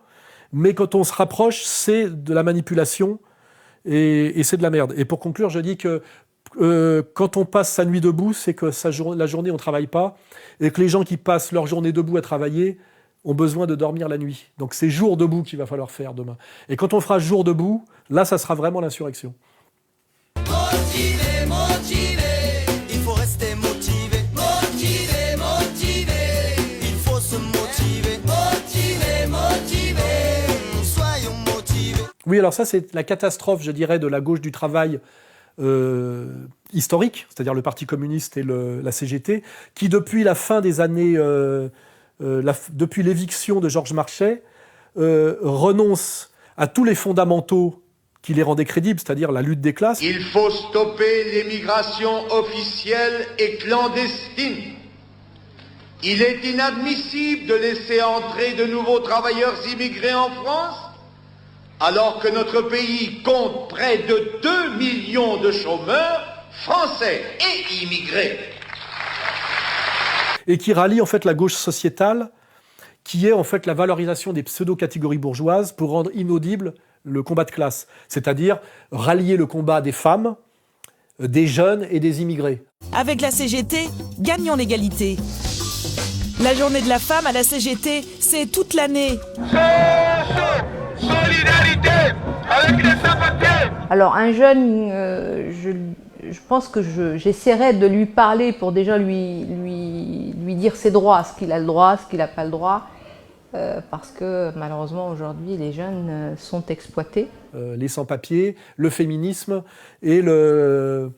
[SPEAKER 1] mais quand on se rapproche, c'est de la manipulation, et c'est de la merde. Et pour conclure, je dis que quand on passe sa nuit debout, c'est que la journée, on ne travaille pas, et que les gens qui passent leur journée debout à travailler ont besoin de dormir la nuit. Donc c'est jour debout qu'il va falloir faire demain. Et quand on fera jour debout, là, ça sera vraiment l'insurrection.
[SPEAKER 3] Motivé, motivé, il faut rester motivé. Motivé, motivé, il faut se motiver. Motivé, motivé, soyons motivés.
[SPEAKER 1] Oui, alors ça, c'est la catastrophe, je dirais, de la gauche du travail historique, c'est-à-dire le Parti communiste et la CGT, qui depuis la fin des années... depuis l'éviction de Georges Marchais, renonce à tous les fondamentaux qui les rendaient crédibles, c'est-à-dire la lutte des classes.
[SPEAKER 4] Il faut stopper l'émigration officielle et clandestine. Il est inadmissible de laisser entrer de nouveaux travailleurs immigrés en France, alors que notre pays compte près de 2 millions de chômeurs français et immigrés.
[SPEAKER 1] Et qui rallie en fait la gauche sociétale, qui est en fait la valorisation des pseudo-catégories bourgeoises pour rendre inaudible le combat de classe, c'est-à-dire rallier le combat des femmes, des jeunes et des immigrés.
[SPEAKER 5] Avec la CGT, gagnons l'égalité. La journée de la femme à la CGT, c'est toute l'année.
[SPEAKER 4] Solidarité avec les sans-papiers.
[SPEAKER 23] Alors un jeune, je pense que j'essaierai de lui parler pour déjà lui dire ses droits, ce qu'il a le droit, ce qu'il n'a pas le droit, parce que malheureusement aujourd'hui les jeunes sont exploités.
[SPEAKER 1] Les sans-papiers, le féminisme et le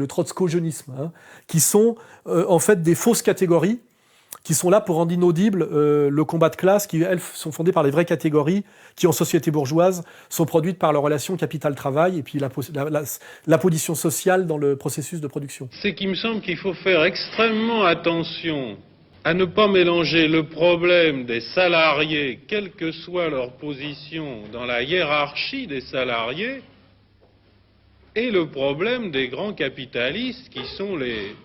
[SPEAKER 1] trotsko-jeunisme, qui sont en fait des fausses catégories, qui sont là pour rendre inaudible le combat de classe, qui, elles, sont fondées par les vraies catégories, qui, en société bourgeoise, sont produites par leur relation capital-travail et puis la position sociale dans le processus de production.
[SPEAKER 24] C'est qu'il me semble qu'il faut faire extrêmement attention à ne pas mélanger le problème des salariés, quelle que soit leur position dans la hiérarchie des salariés, et le problème des grands capitalistes qui sont les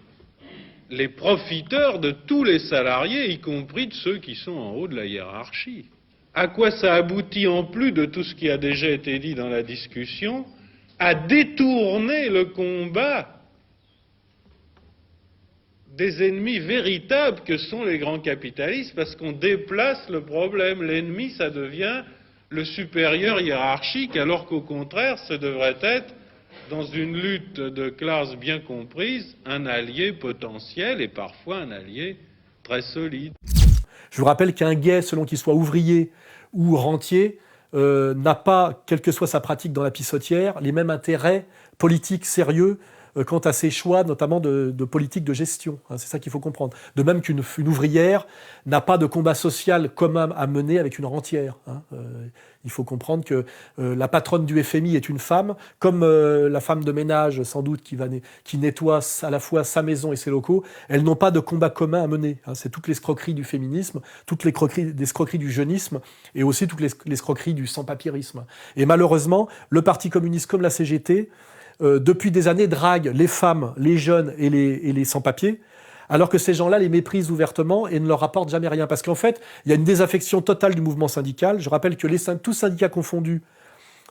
[SPEAKER 24] profiteurs de tous les salariés, y compris de ceux qui sont en haut de la hiérarchie. À quoi ça aboutit, en plus de tout ce qui a déjà été dit dans la discussion, à détourner le combat des ennemis véritables que sont les grands capitalistes, parce qu'on déplace le problème. L'ennemi, ça devient le supérieur hiérarchique, alors qu'au contraire, ce devrait être, dans une lutte de classe bien comprise, un allié potentiel et parfois un allié très solide.
[SPEAKER 1] Je vous rappelle qu'un gay, selon qu'il soit ouvrier ou rentier, n'a pas, quelle que soit sa pratique dans la pissotière, les mêmes intérêts politiques sérieux quant à ses choix, notamment de politique de gestion. C'est ça qu'il faut comprendre. De même qu'une ouvrière n'a pas de combat social commun à mener avec une rentière. Il faut comprendre que la patronne du FMI est une femme, comme la femme de ménage, sans doute, qui nettoie à la fois sa maison et ses locaux. Elles n'ont pas de combat commun à mener. C'est toutes les escroqueries du féminisme, toutes les escroqueries du jeunisme et aussi toutes les escroqueries du sans-papierisme. Et malheureusement, le Parti communiste comme la CGT, depuis des années, drague les femmes, les jeunes et les sans-papiers, alors que ces gens-là les méprisent ouvertement et ne leur apportent jamais rien. Parce qu'en fait, il y a une désaffection totale du mouvement syndical. Je rappelle que tous syndicats confondus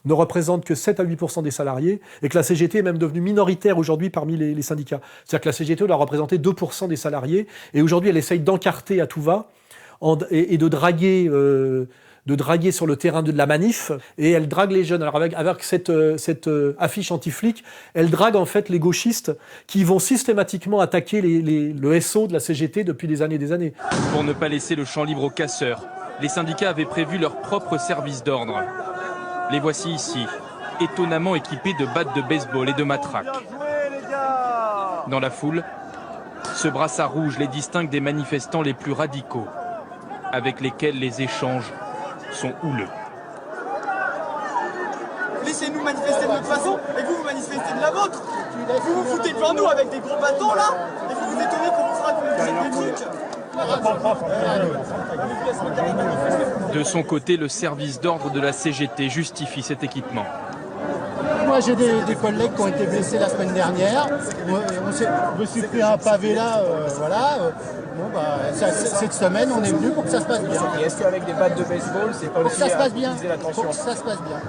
[SPEAKER 1] ne représentent que 7 à 8% des salariés et que la CGT est même devenue minoritaire aujourd'hui parmi les syndicats. C'est-à-dire que la CGT doit représenter 2% des salariés et aujourd'hui elle essaye d'encarter à tout va et de draguer sur le terrain de la manif, et elle drague les jeunes. Alors avec cette affiche anti-flic, elle drague en fait les gauchistes qui vont systématiquement attaquer le SO de la CGT depuis des années et des années.
[SPEAKER 25] Pour ne pas laisser le champ libre aux casseurs, les syndicats avaient prévu leur propre service d'ordre. Les voici ici, étonnamment équipés de battes de baseball et de matraques. Dans la foule, ce brassard rouge les distingue des manifestants les plus radicaux, avec lesquels les échanges sont houleux.
[SPEAKER 26] Laissez-nous manifester de notre façon et vous manifestez de la vôtre. Vous vous foutez devant nous avec des gros bâtons là et vous vous étonnez qu'on vous frappe avec des trucs.
[SPEAKER 25] De son côté, le service d'ordre de la CGT justifie cet équipement.
[SPEAKER 6] Moi j'ai des collègues qui ont été blessés la semaine dernière. Je me suis pris un pavé là, voilà. Bon, bah, cette semaine on est venu pour que ça se passe bien.
[SPEAKER 7] Et est-ce qu'avec des battes de baseball, c'est pas aussi
[SPEAKER 6] ça se passe bien.
[SPEAKER 7] La tension.
[SPEAKER 6] Pour que ça se passe bien.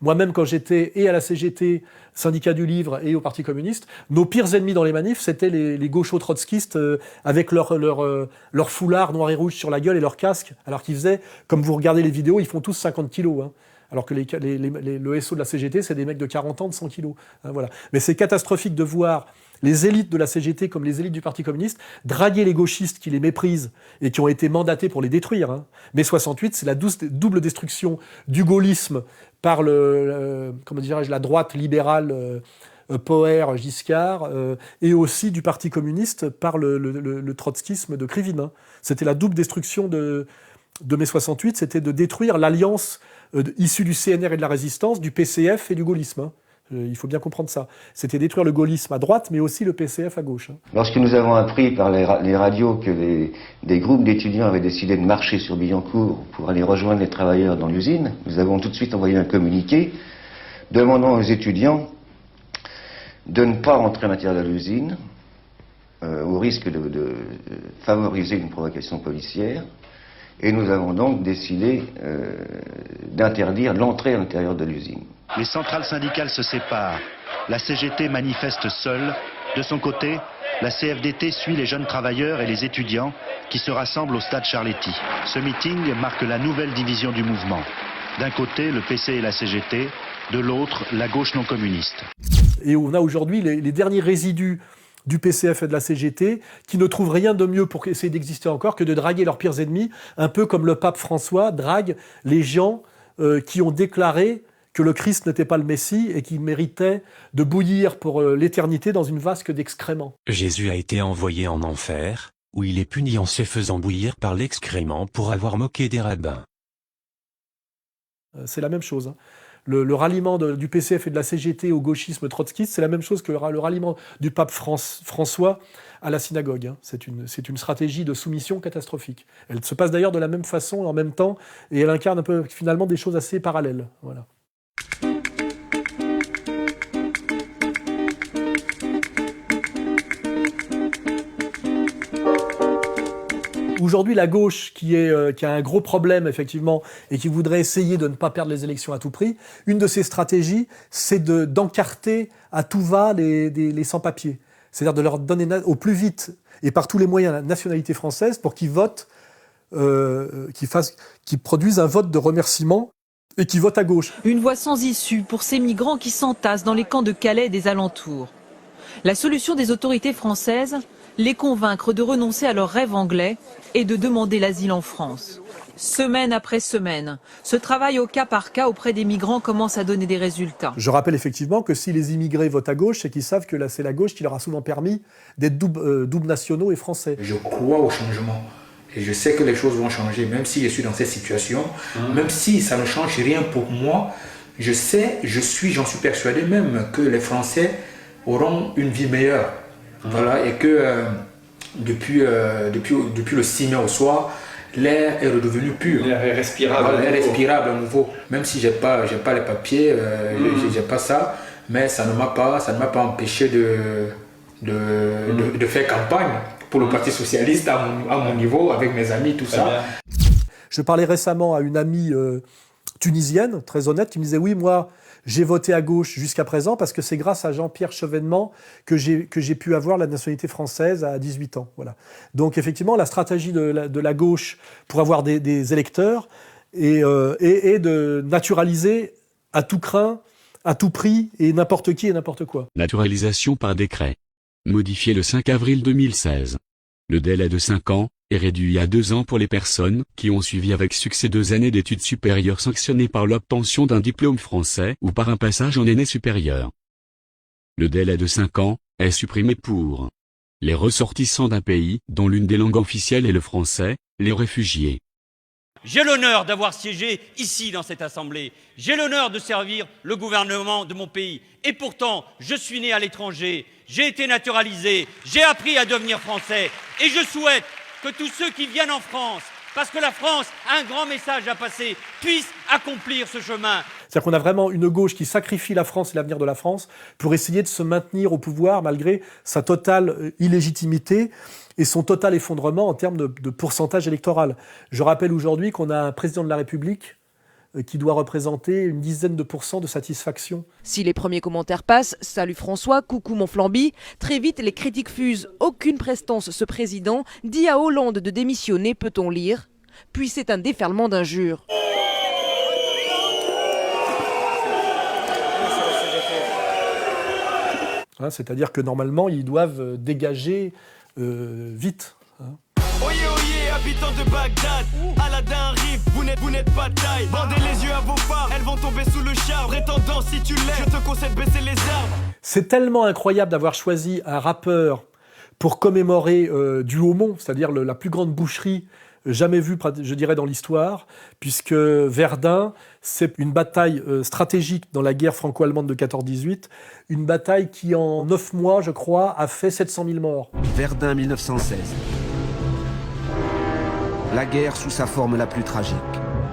[SPEAKER 1] Moi-même, quand j'étais et à la CGT, syndicat du livre, et au Parti communiste, nos pires ennemis dans les manifs, c'était les gauchos trotskistes avec leur foulard noir et rouge sur la gueule et leur casque, alors qu'ils faisaient, comme vous regardez les vidéos, ils font tous 50 kilos. Hein. Alors que le SO de la CGT, c'est des mecs de 40 ans de 100 kilos. Hein, voilà. Mais c'est catastrophique de voir les élites de la CGT comme les élites du Parti communiste draguer les gauchistes qui les méprisent et qui ont été mandatés pour les détruire. Hein. Mai 68, c'est la double destruction du gaullisme par la droite libérale Poher, Giscard, et aussi du Parti communiste par le trotskisme de Krivine. Hein. C'était la double destruction de mai 68, c'était de détruire l'alliance issue du CNR et de la résistance, du PCF et du gaullisme. Hein. Il faut bien comprendre ça. C'était détruire le gaullisme à droite, mais aussi le PCF à gauche. Hein.
[SPEAKER 8] Lorsque nous avons appris par les radios que des groupes d'étudiants avaient décidé de marcher sur Billancourt pour aller rejoindre les travailleurs dans l'usine, nous avons tout de suite envoyé un communiqué demandant aux étudiants de ne pas rentrer à l'intérieur de l'usine au risque de favoriser une provocation policière. Et nous avons donc décidé d'interdire l'entrée à l'intérieur de l'usine.
[SPEAKER 9] Les centrales syndicales se séparent. La CGT manifeste seule. De son côté, la CFDT suit les jeunes travailleurs et les étudiants qui se rassemblent au stade Charletti. Ce meeting marque la nouvelle division du mouvement. D'un côté, le PC et la CGT, de l'autre, la gauche non communiste.
[SPEAKER 1] Et on a aujourd'hui les derniers résidus du PCF et de la CGT, qui ne trouvent rien de mieux pour essayer d'exister encore que de draguer leurs pires ennemis, un peu comme le pape François drague les gens qui ont déclaré que le Christ n'était pas le Messie et qu'il méritait de bouillir pour l'éternité dans une vasque d'excréments.
[SPEAKER 10] Jésus a été envoyé en enfer, où il est puni en se faisant bouillir par l'excrément pour avoir moqué des rabbins.
[SPEAKER 1] C'est la même chose. Hein. Le ralliement du PCF et de la CGT au gauchisme trotskiste, c'est la même chose que le ralliement du pape François à la synagogue. Hein. C'est une stratégie de soumission catastrophique. Elle se passe d'ailleurs de la même façon, en même temps, et elle incarne un peu finalement des choses assez parallèles. Voilà. Aujourd'hui, la gauche, qui a un gros problème, effectivement, et qui voudrait essayer de ne pas perdre les élections à tout prix, une de ses stratégies, c'est d'encarter à tout va les sans-papiers. C'est-à-dire de leur donner au plus vite et par tous les moyens la nationalité française pour qu'ils votent, qu'ils produisent un vote de remerciement et qu'ils votent à gauche.
[SPEAKER 11] Une voie sans issue pour ces migrants qui s'entassent dans les camps de Calais et des alentours. La solution des autorités françaises, les convaincre de renoncer à leur rêve anglais et de demander l'asile en France. Semaine après semaine, ce travail au cas par cas auprès des migrants commence à donner des résultats.
[SPEAKER 1] Je rappelle effectivement que si les immigrés votent à gauche, c'est qu'ils savent que c'est la gauche qui leur a souvent permis d'être double nationaux et français.
[SPEAKER 15] Je crois au changement. Et je sais que les choses vont changer, même si je suis dans cette situation, même si ça ne change rien pour moi, j'en suis persuadé même que les Français auront une vie meilleure. Voilà, et que depuis le 6 mai au soir, l'air est redevenu pur.
[SPEAKER 27] L'air est respirable.
[SPEAKER 15] Voilà, l'air est respirable à nouveau. Même si j'ai pas les papiers, j'ai pas ça, mais ça ne m'a pas empêché de faire campagne pour le Parti socialiste à mon niveau, avec mes amis, tout ça.
[SPEAKER 1] Je parlais récemment à une amie tunisienne, très honnête, qui me disait « Oui, moi, j'ai voté à gauche jusqu'à présent parce que c'est grâce à Jean-Pierre Chevènement que j'ai pu avoir la nationalité française à 18 ans. » Voilà. Donc effectivement, la stratégie de la gauche pour avoir des électeurs est de naturaliser à tout crin, à tout prix, et n'importe qui et n'importe quoi.
[SPEAKER 28] Naturalisation par décret. Modifié le 5 avril 2016. Le délai de 5 ans est réduit à 2 ans pour les personnes qui ont suivi avec succès 2 années d'études supérieures sanctionnées par l'obtention d'un diplôme français ou par un passage en année supérieure. Le délai de 5 ans est supprimé pour les ressortissants d'un pays dont l'une des langues officielles est le français, les réfugiés.
[SPEAKER 12] J'ai l'honneur d'avoir siégé ici dans cette assemblée. J'ai l'honneur de servir le gouvernement de mon pays. Et pourtant, je suis né à l'étranger, j'ai été naturalisé, j'ai appris à devenir français. Et je souhaite que tous ceux qui viennent en France, parce que la France a un grand message à passer, puissent accomplir ce chemin.
[SPEAKER 1] C'est-à-dire qu'on a vraiment une gauche qui sacrifie la France et l'avenir de la France pour essayer de se maintenir au pouvoir malgré sa totale illégitimité et son total effondrement en termes de pourcentage électoral. Je rappelle aujourd'hui qu'on a un président de la République qui doit représenter une dizaine de % de satisfaction.
[SPEAKER 13] Si les premiers commentaires passent, salut François, coucou mon flambi, très vite les critiques fusent. Aucune prestance ce président, dit à Hollande de démissionner, peut-on lire. Puis c'est un déferlement d'injures.
[SPEAKER 1] Hein, c'est-à-dire que normalement, ils doivent dégager vite. Hein.
[SPEAKER 26] Oyez, oyez, habitants de Bagdad, Aladdin arrive, vous n'êtes pas taille. Bandez les yeux à vos phares, elles vont tomber sous le char. Prétendant, si tu l'es, je te conseille de baisser les armes.
[SPEAKER 1] C'est tellement incroyable d'avoir choisi un rappeur pour commémorer du Haumont, c'est-à-dire la plus grande boucherie jamais vue, je dirais, dans l'histoire, puisque Verdun, c'est une bataille stratégique dans la guerre franco-allemande de 14-18, une bataille qui, en 9 mois, je crois, a fait 700 000 morts.
[SPEAKER 14] Verdun 1916. La guerre sous sa forme la plus tragique.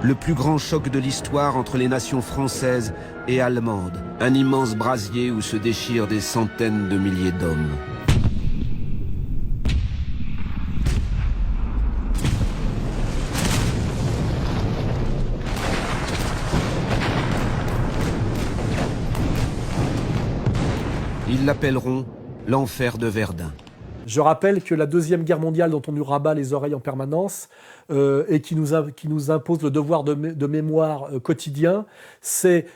[SPEAKER 14] Le plus grand choc de l'histoire entre les nations françaises et allemandes. Un immense brasier où se déchirent des centaines de milliers d'hommes. Ils l'appelleront l'enfer de Verdun.
[SPEAKER 1] Je rappelle que la Deuxième Guerre mondiale, dont on nous rabat les oreilles en permanence, et qui nous impose le devoir de mémoire quotidien, c'est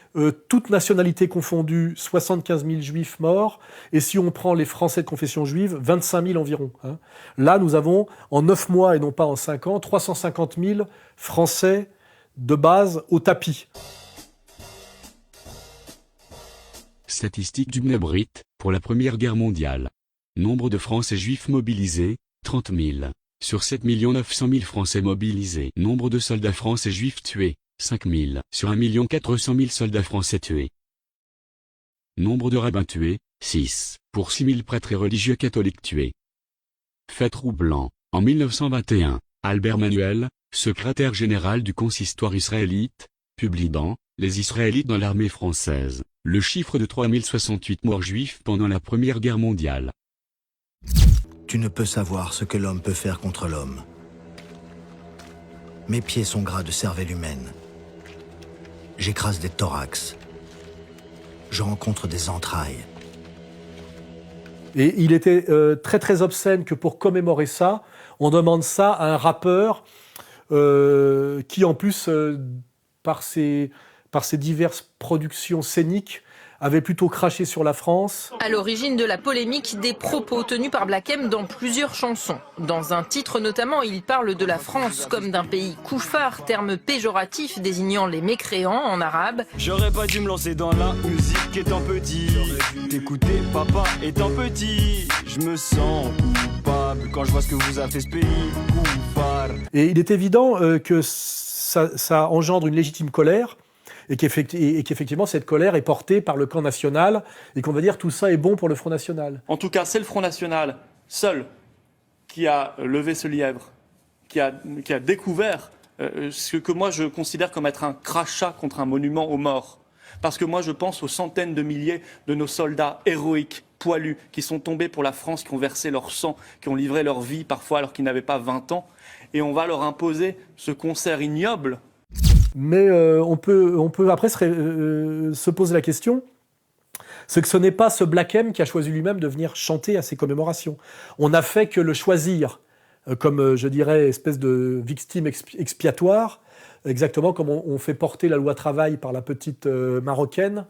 [SPEAKER 1] toute nationalité confondue, 75 000 juifs morts, et si on prend les Français de confession juive, 25 000 environ. Hein. Là, nous avons, en 9 mois et non pas en 5 ans, 350 000 Français de base au tapis.
[SPEAKER 28] Statistique du Mnebrit, pour la Première Guerre mondiale. Nombre de Français juifs mobilisés, 30 000. Sur 7 900 000 Français mobilisés. Nombre de soldats français juifs tués, 5 000. Sur 1 400 000 soldats français tués. Nombre de rabbins tués, 6. Pour 6 000 prêtres et religieux catholiques tués. Fait troublant. En 1921, Albert Manuel, secrétaire général du consistoire israélite, publie dans « Les Israélites dans l'armée française », le chiffre de 3068 morts juifs pendant la Première Guerre mondiale.
[SPEAKER 16] Tu ne peux savoir ce que l'homme peut faire contre l'homme. Mes pieds sont gras de cervelle humaine. J'écrase des thorax. Je rencontre des entrailles.
[SPEAKER 1] Et il était très très obscène que pour commémorer ça, on demande ça à un rappeur qui en plus, par ses diverses productions scéniques, avait plutôt craché sur la France.
[SPEAKER 11] À l'origine de la polémique, des propos tenus par Black M dans plusieurs chansons. Dans un titre notamment, il parle de la France comme d'un pays couffard, terme péjoratif désignant les mécréants en arabe.
[SPEAKER 26] J'aurais pas dû me lancer dans la musique étant petit. T'écouter papa étant petit. Je me sens coupable quand je vois ce que vous a fait ce pays. Coupable.
[SPEAKER 1] Et il est évident que ça engendre une légitime colère. Et qu'effectivement, cette colère est portée par le camp national et qu'on va dire tout ça est bon pour le Front National.
[SPEAKER 17] En tout cas, c'est le Front National seul qui a levé ce lièvre, qui a découvert ce que moi je considère comme être un crachat contre un monument aux morts. Parce que moi je pense aux centaines de milliers de nos soldats héroïques, poilus, qui sont tombés pour la France, qui ont versé leur sang, qui ont livré leur vie parfois alors qu'ils n'avaient pas 20 ans. Et on va leur imposer ce concert ignoble.
[SPEAKER 1] Mais on peut après se poser la question, c'est que ce n'est pas ce Black M qui a choisi lui-même de venir chanter à ces commémorations. On n'a fait que le choisir comme, je dirais, espèce de victime expiatoire, exactement comme on fait porter la loi travail par la petite marocaine,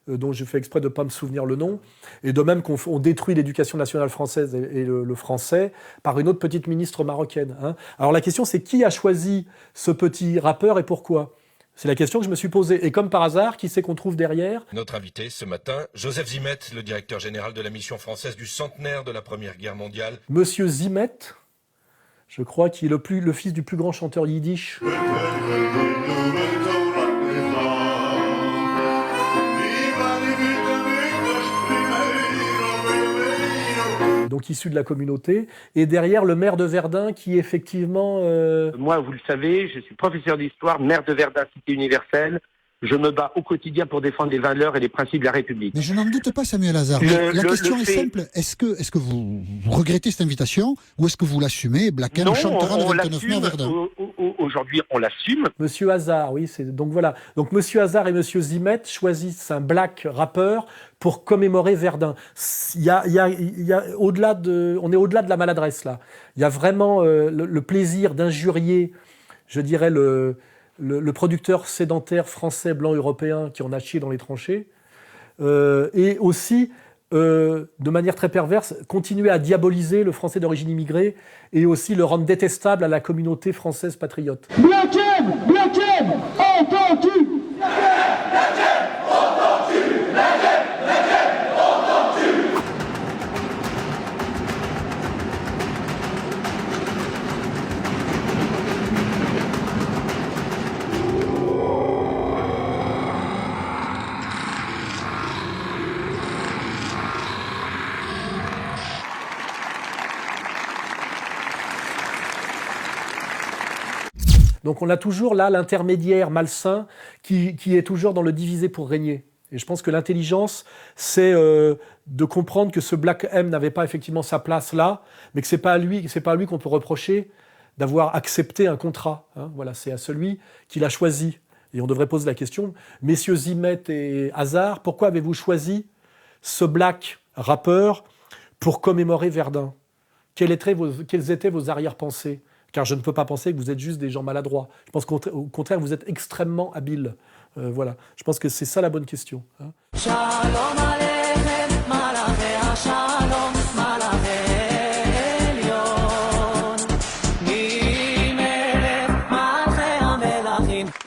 [SPEAKER 1] dont je fais exprès de ne pas me souvenir le nom, et de même qu'on détruit l'éducation nationale française et le français par une autre petite ministre marocaine. Hein. Alors la question c'est qui a choisi ce petit rappeur et pourquoi ? C'est la question que je me suis posée. Et comme par hasard, qui c'est qu'on trouve derrière ?
[SPEAKER 18] Notre invité ce matin, Joseph Zimet, le directeur général de la mission française du centenaire de la Première Guerre mondiale.
[SPEAKER 1] Monsieur Zimet, je crois, qui est le fils du plus grand chanteur yiddish. Donc issu de la communauté, et derrière le maire de Verdun qui effectivement...
[SPEAKER 2] Moi, vous le savez, je suis professeur d'histoire, maire de Verdun, cité universelle. Je me bats au quotidien pour défendre les valeurs et les principes de la République.
[SPEAKER 3] Mais je n'en doute pas, Samuel Hazard. La question est simple. Est-ce que vous regrettez cette invitation ou est-ce que vous l'assumez? Black M chantera le 29 mai à Verdun.
[SPEAKER 2] Aujourd'hui, on l'assume.
[SPEAKER 1] Monsieur Hazard, oui. Donc voilà. Donc Monsieur Hazard et Monsieur Zimet choisissent un black rappeur pour commémorer Verdun. On est au-delà de la maladresse là. Il y a vraiment le plaisir d'injurier, je dirais, le producteur sédentaire français blanc européen qui en a chié dans les tranchées, et aussi, de manière très perverse, continuer à diaboliser le français d'origine immigrée et aussi le rendre détestable à la communauté française patriote.
[SPEAKER 5] Black M, entends-tu?
[SPEAKER 1] Donc on a toujours là l'intermédiaire malsain qui est toujours dans le diviser pour régner. Et je pense que l'intelligence, c'est de comprendre que ce Black M n'avait pas effectivement sa place là, mais que c'est pas à lui qu'on peut reprocher d'avoir accepté un contrat. Hein. Voilà, c'est à celui qui l'a choisi. Et on devrait poser la question, messieurs Zimet et Hazard, pourquoi avez-vous choisi ce black rappeur pour commémorer Verdun? Quelles étaient vos arrière-pensées? Car je ne peux pas penser que vous êtes juste des gens maladroits. Je pense qu'au contraire, vous êtes extrêmement habiles. Voilà. Je pense que c'est ça la bonne question. Hein.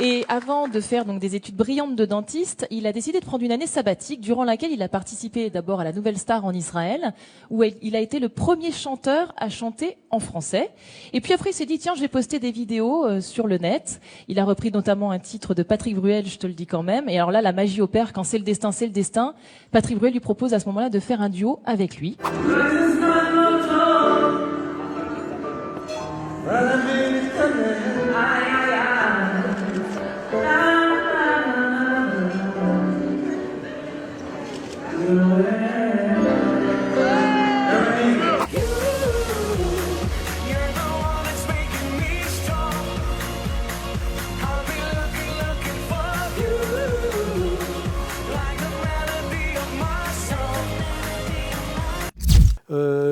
[SPEAKER 19] Et avant de faire donc des études brillantes de dentiste, il a décidé de prendre une année sabbatique durant laquelle il a participé d'abord à la Nouvelle Star en Israël, où il a été le premier chanteur à chanter en français. Et puis après, il s'est dit, tiens, je vais poster des vidéos sur le net. Il a repris notamment un titre de Patrick Bruel, je te le dis quand même. Et alors là, la magie opère, quand c'est le destin, c'est le destin. Patrick Bruel lui propose à ce moment-là de faire un duo avec lui.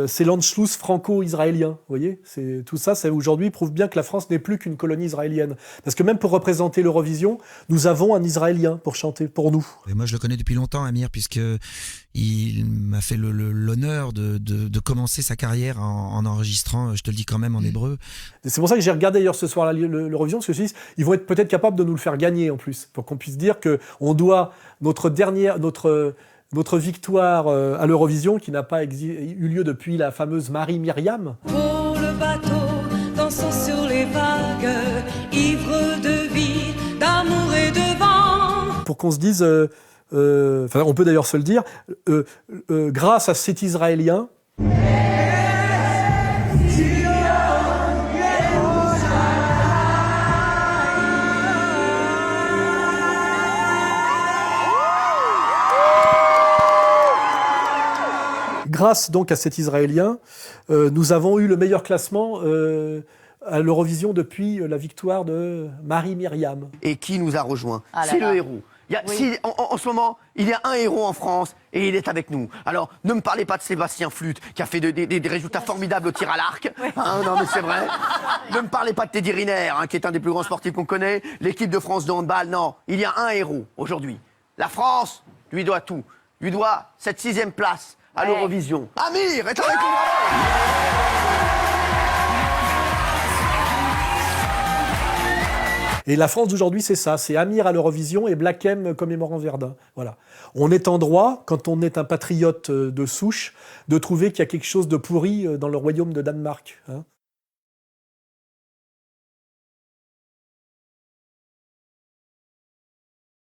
[SPEAKER 1] C'est l'Anschluss franco-israélien, vous voyez, tout ça aujourd'hui prouve bien que la France n'est plus qu'une colonie israélienne. Parce que même pour représenter l'Eurovision, nous avons un Israélien pour chanter pour nous.
[SPEAKER 3] Et moi je le connais depuis longtemps, Amir, puisqu'il m'a fait l'honneur de commencer sa carrière en enregistrant, je te le dis quand même en hébreu.
[SPEAKER 1] C'est pour ça que j'ai regardé d'ailleurs ce soir l'Eurovision, parce que je me suis dit, ils vont être peut-être capables de nous le faire gagner en plus, pour qu'on puisse dire qu'on doit notre victoire à l'Eurovision, qui n'a pas eu lieu depuis la fameuse Marie-Myriam.
[SPEAKER 20] Pour le bateau, dansant sur les vagues, ivre de vie, d'amour et de vent.
[SPEAKER 1] Pour qu'on se dise, on peut d'ailleurs se le dire, grâce à cet Israélien, grâce donc à cet Israélien, nous avons eu le meilleur classement à l'Eurovision depuis la victoire de Marie-Myriam.
[SPEAKER 21] Et qui nous a rejoint?
[SPEAKER 19] Ah
[SPEAKER 21] c'est le héros. En ce moment, il y a un héros en France et il est avec nous. Alors, ne me parlez pas de Sébastien Flute, qui a fait des résultats formidables au tir à l'arc. Hein, non, mais c'est vrai. Ne me parlez pas de Teddy Riner, qui est un des plus grands sportifs qu'on connaît. L'équipe de France de handball, non. Il y a un héros aujourd'hui. La France lui doit tout. Lui doit cette 6e place à l'Eurovision. Amir est avec nous.
[SPEAKER 1] Et la France d'aujourd'hui, c'est ça, c'est Amir à l'Eurovision et Black M commémorant Verdun. Voilà. On est en droit, quand on est un patriote de souche, de trouver qu'il y a quelque chose de pourri dans le royaume de Danemark. Hein.